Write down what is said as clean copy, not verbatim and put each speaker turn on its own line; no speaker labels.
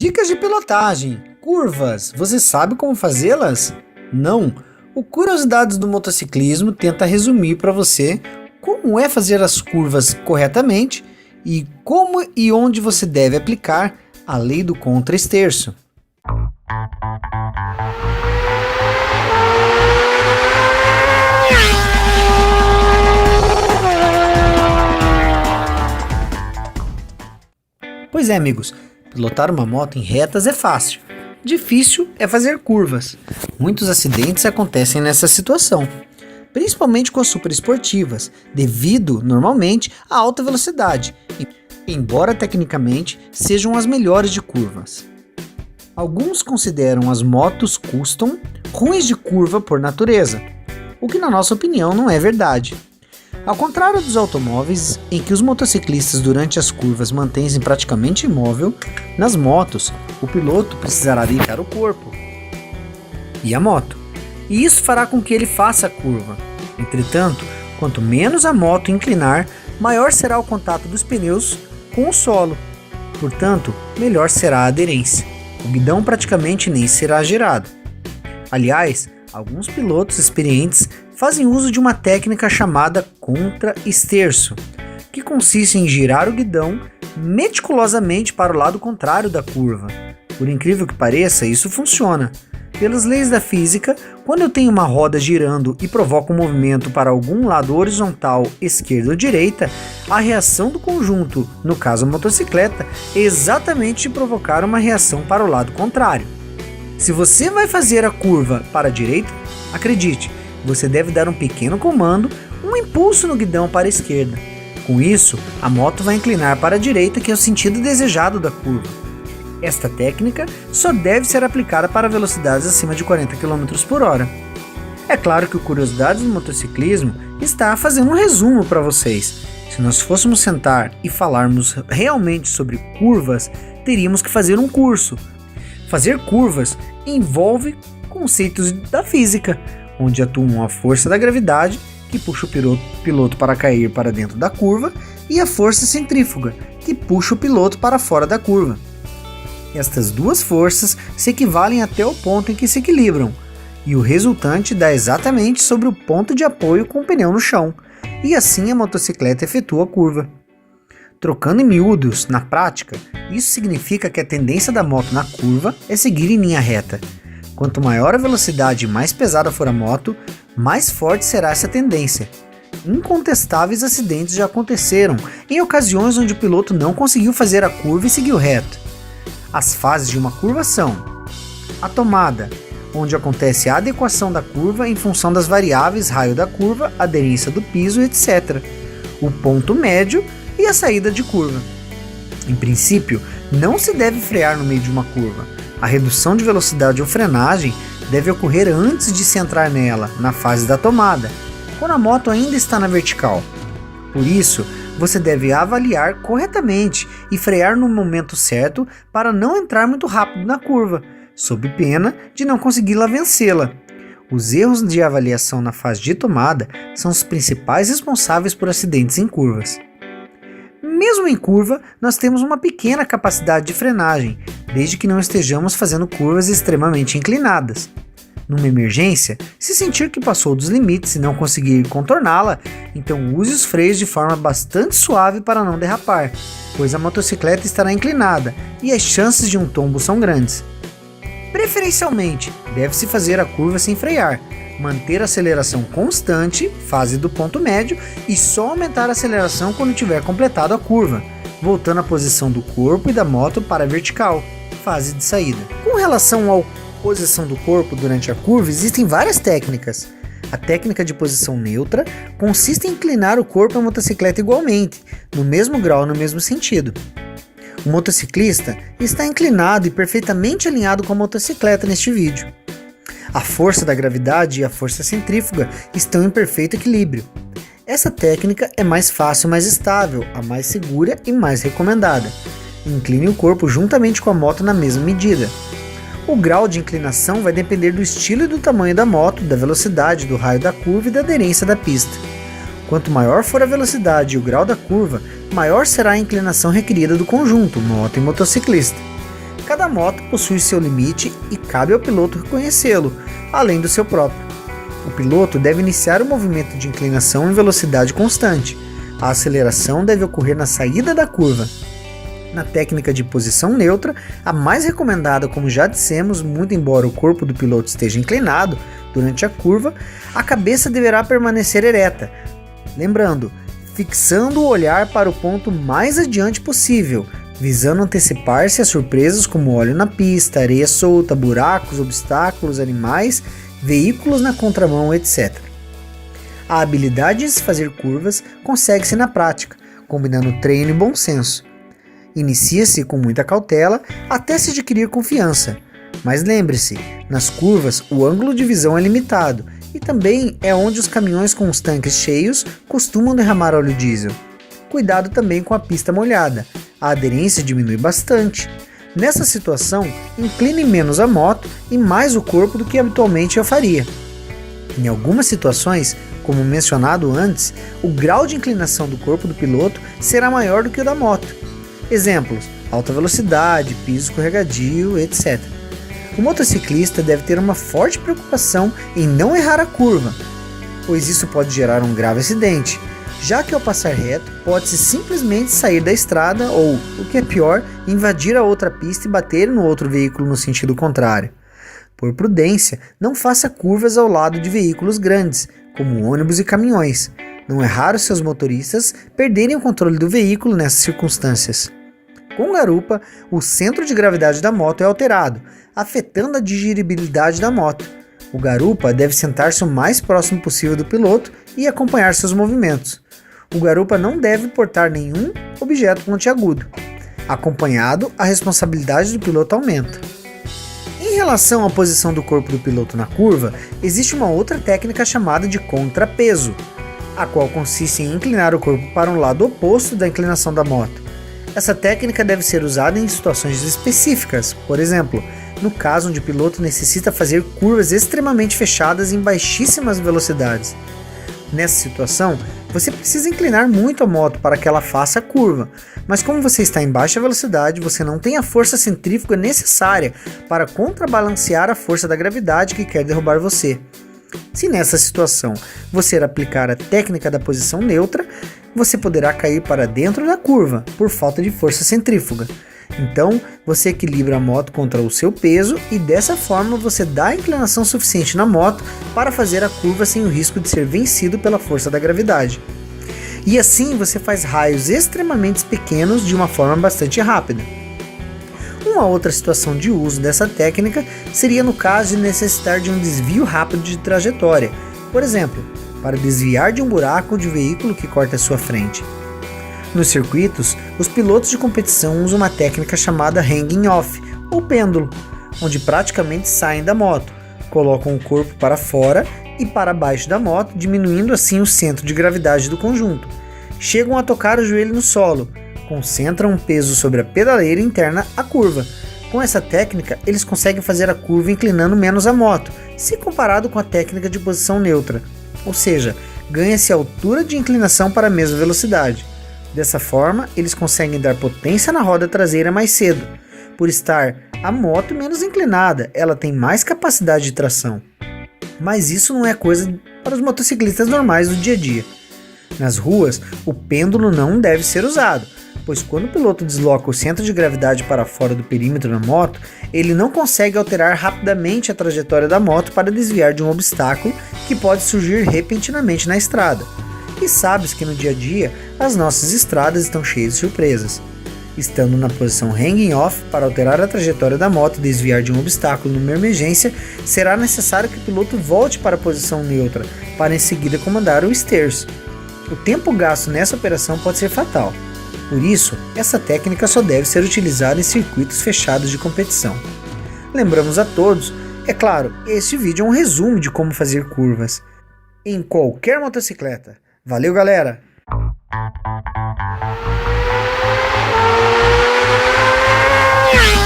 Dicas de pilotagem, curvas, você sabe como fazê-las? Não? O Curiosidades do Motociclismo tenta resumir para você como é fazer as curvas corretamente e como e onde você deve aplicar a lei do contra-esterço. Pois é, amigos, pilotar uma moto em retas é fácil. Difícil é fazer curvas. Muitos acidentes acontecem nessa situação, principalmente com as superesportivas, devido, normalmente, à alta velocidade, embora tecnicamente sejam as melhores de curvas. Alguns consideram as motos custom ruins de curva por natureza, o que na nossa opinião não é verdade. Ao contrário dos automóveis, em que os motociclistas durante as curvas mantêm-se praticamente imóvel, nas motos, o piloto precisará deitar o corpo e a moto, e isso fará com que ele faça a curva. Entretanto, quanto menos a moto inclinar, maior será o contato dos pneus com o solo, portanto, melhor será a aderência. O guidão praticamente nem será girado. Aliás, alguns pilotos experientes fazem uso de uma técnica chamada contra-esterço, que consiste em girar o guidão meticulosamente para o lado contrário da curva. Por incrível que pareça, isso funciona. Pelas leis da física, quando eu tenho uma roda girando e provoco um movimento para algum lado horizontal, esquerda ou direita, a reação do conjunto, no caso a motocicleta, é exatamente de provocar uma reação para o lado contrário. Se você vai fazer a curva para a direita, acredite, você deve dar um pequeno comando, um impulso no guidão para a esquerda. Com isso, a moto vai inclinar para a direita, que é o sentido desejado da curva. Esta técnica só deve ser aplicada para velocidades acima de 40 km por hora. É claro que o Curiosidades do Motociclismo está fazendo um resumo para vocês. Se nós fôssemos sentar e falarmos realmente sobre curvas, teríamos que fazer um curso. Fazer curvas envolve conceitos da física, onde atuam a força da gravidade, que puxa o piloto para cair para dentro da curva, e a força centrífuga, que puxa o piloto para fora da curva. Estas duas forças se equivalem até o ponto em que se equilibram, e o resultante dá exatamente sobre o ponto de apoio com o pneu no chão, e assim a motocicleta efetua a curva. Trocando em miúdos, na prática, isso significa que a tendência da moto na curva é seguir em linha reta. Quanto maior a velocidade e mais pesada for a moto, mais forte será essa tendência. Incontestáveis acidentes já aconteceram em ocasiões onde o piloto não conseguiu fazer a curva e seguiu reto. As fases de uma curva são: a tomada, onde acontece a adequação da curva em função das variáveis raio da curva, aderência do piso, etc. O ponto médio e a saída de curva. Em princípio, não se deve frear no meio de uma curva. A redução de velocidade ou frenagem deve ocorrer antes de se entrar nela, na fase da tomada, quando a moto ainda está na vertical. Por isso, você deve avaliar corretamente e frear no momento certo para não entrar muito rápido na curva, sob pena de não conseguir vencê-la. Os erros de avaliação na fase de tomada são os principais responsáveis por acidentes em curvas. Mesmo em curva, nós temos uma pequena capacidade de frenagem, desde que não estejamos fazendo curvas extremamente inclinadas. Numa emergência, se sentir que passou dos limites e não conseguir contorná-la, então use os freios de forma bastante suave para não derrapar, pois a motocicleta estará inclinada e as chances de um tombo são grandes. Preferencialmente, deve-se fazer a curva sem frear, manter a aceleração constante, fase do ponto médio, e só aumentar a aceleração quando tiver completado a curva, voltando à posição do corpo e da moto para a vertical, fase de saída. Com relação à posição do corpo durante a curva, existem várias técnicas. A técnica de posição neutra consiste em inclinar o corpo da motocicleta igualmente, no mesmo grau e no mesmo sentido. O motociclista está inclinado e perfeitamente alinhado com a motocicleta neste vídeo. A força da gravidade e a força centrífuga estão em perfeito equilíbrio. Essa técnica é mais fácil e mais estável, a mais segura e mais recomendada. Incline o corpo juntamente com a moto na mesma medida. O grau de inclinação vai depender do estilo e do tamanho da moto, da velocidade, do raio da curva e da aderência da pista. Quanto maior for a velocidade e o grau da curva, maior será a inclinação requerida do conjunto, moto e motociclista. Cada moto possui seu limite e cabe ao piloto reconhecê-lo, além do seu próprio. O piloto deve iniciar o movimento de inclinação em velocidade constante. A aceleração deve ocorrer na saída da curva. Na técnica de posição neutra, a mais recomendada, como já dissemos, muito embora o corpo do piloto esteja inclinado durante a curva, a cabeça deverá permanecer ereta. Lembrando, fixando o olhar para o ponto mais adiante possível, visando antecipar-se a surpresas como óleo na pista, areia solta, buracos, obstáculos, animais, veículos na contramão, etc. A habilidade de se fazer curvas consegue-se na prática, combinando treino e bom senso. Inicia-se com muita cautela até se adquirir confiança, mas lembre-se, nas curvas o ângulo de visão é limitado e também é onde os caminhões com os tanques cheios costumam derramar óleo diesel. Cuidado também com a pista molhada, a aderência diminui bastante. Nessa situação, incline menos a moto e mais o corpo do que habitualmente eu faria. Em algumas situações, como mencionado antes, o grau de inclinação do corpo do piloto será maior do que o da moto. Exemplos: alta velocidade, piso escorregadio, etc. O motociclista deve ter uma forte preocupação em não errar a curva, pois isso pode gerar um grave acidente, já que ao passar reto pode-se simplesmente sair da estrada ou, o que é pior, invadir a outra pista e bater no outro veículo no sentido contrário. Por prudência, não faça curvas ao lado de veículos grandes, como ônibus e caminhões. Não é raro seus motoristas perderem o controle do veículo nessas circunstâncias. Com garupa, o centro de gravidade da moto é alterado, afetando a dirigibilidade da moto. O garupa deve sentar-se o mais próximo possível do piloto e acompanhar seus movimentos. O garupa não deve portar nenhum objeto pontiagudo. Acompanhado, a responsabilidade do piloto aumenta. Em relação à posição do corpo do piloto na curva, existe uma outra técnica chamada de contrapeso, a qual consiste em inclinar o corpo para um lado oposto da inclinação da moto. Essa técnica deve ser usada em situações específicas, por exemplo, no caso onde o piloto necessita fazer curvas extremamente fechadas em baixíssimas velocidades. Nessa situação, você precisa inclinar muito a moto para que ela faça a curva, mas como você está em baixa velocidade, você não tem a força centrífuga necessária para contrabalancear a força da gravidade que quer derrubar você. Se nessa situação você aplicar a técnica da posição neutra, você poderá cair para dentro da curva por falta de força centrífuga. Então, você equilibra a moto contra o seu peso e dessa forma você dá a inclinação suficiente na moto para fazer a curva sem o risco de ser vencido pela força da gravidade. E assim você faz raios extremamente pequenos de uma forma bastante rápida. Uma outra situação de uso dessa técnica seria no caso de necessitar de um desvio rápido de trajetória, por exemplo, para desviar de um buraco de veículo que corta a sua frente. Nos circuitos, os pilotos de competição usam uma técnica chamada hanging off, ou pêndulo, onde praticamente saem da moto, colocam o corpo para fora e para baixo da moto, diminuindo assim o centro de gravidade do conjunto. Chegam a tocar o joelho no solo, concentram um peso sobre a pedaleira interna à curva. Com essa técnica, eles conseguem fazer a curva inclinando menos a moto, se comparado com a técnica de posição neutra, ou seja, ganha-se altura de inclinação para a mesma velocidade. Dessa forma, eles conseguem dar potência na roda traseira mais cedo. Por estar a moto menos inclinada, ela tem mais capacidade de tração. Mas isso não é coisa para os motociclistas normais do dia a dia. Nas ruas, o pêndulo não deve ser usado, pois quando o piloto desloca o centro de gravidade para fora do perímetro da moto, ele não consegue alterar rapidamente a trajetória da moto para desviar de um obstáculo que pode surgir repentinamente na estrada. E sabes que no dia a dia, as nossas estradas estão cheias de surpresas. Estando na posição hanging off, para alterar a trajetória da moto e desviar de um obstáculo numa emergência, será necessário que o piloto volte para a posição neutra, para em seguida comandar o esterço. O tempo gasto nessa operação pode ser fatal. Por isso, essa técnica só deve ser utilizada em circuitos fechados de competição. Lembramos a todos, é claro, este vídeo é um resumo de como fazer curvas em qualquer motocicleta. Valeu, galera!
Yeah.